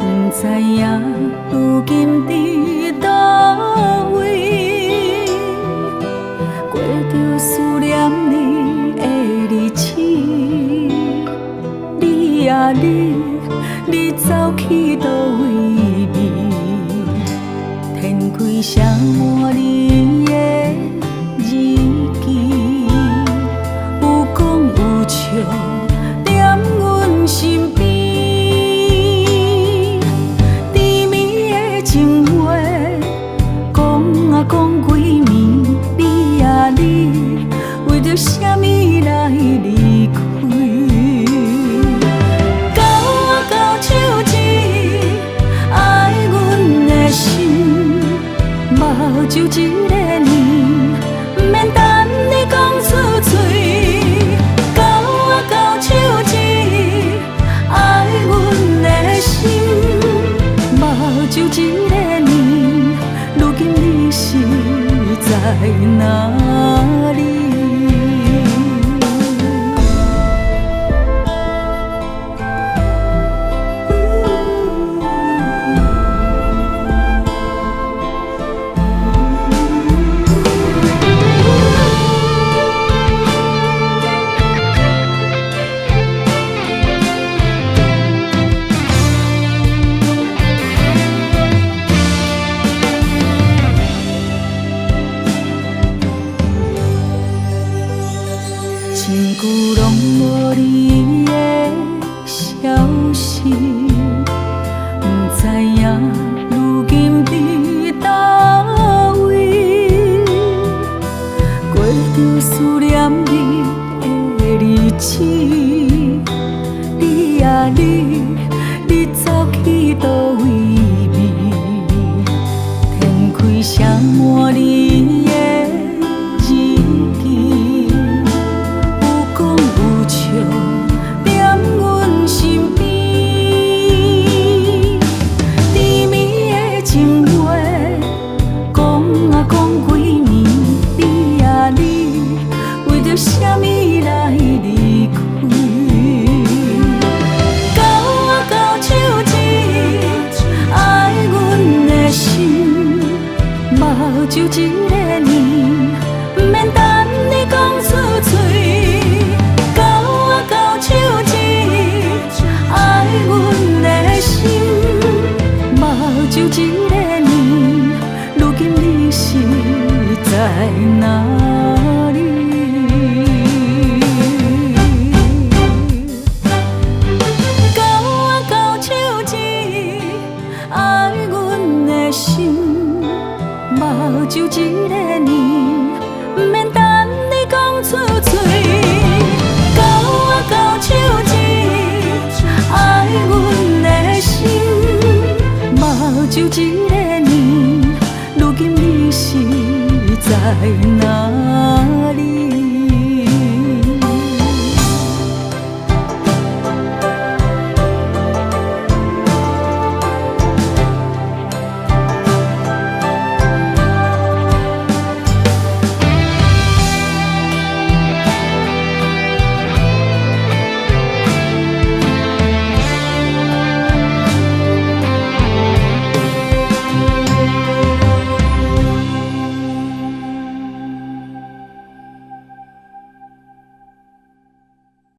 不知影如今伫倒位，过着思念你的日子。你啊你，你走去倒位暝？天开写满你的日记，有讲有笑，踮阮身边。甜蜜的情话，讲几暝。你啊你，为着啥物来离开？交我交手指，爱阮的心，目睭一个念，不免等你讲出嘴。交我交手指，爱阮的心，目睭一个念，如今你是在哪里？真久拢无你的消息，不知影如今伫倒位，过着思念你的日子。你啊你，你走去倒位暝？天开写满你的日记。有笑，踮阮身边，甜蜜的情话，讲几暝。你啊你，为着啥物来离开？交我交手指，爱阮的心，目睭一个念，不免等你讲出嘴。交手指，爱阮的心，目睭一个念，如今你是在哪里？交我交手指，爱阮的心，目睭一个念，不免等你讲出嘴。交手指，爱阮的心，目睭一个念，如今你是在哪？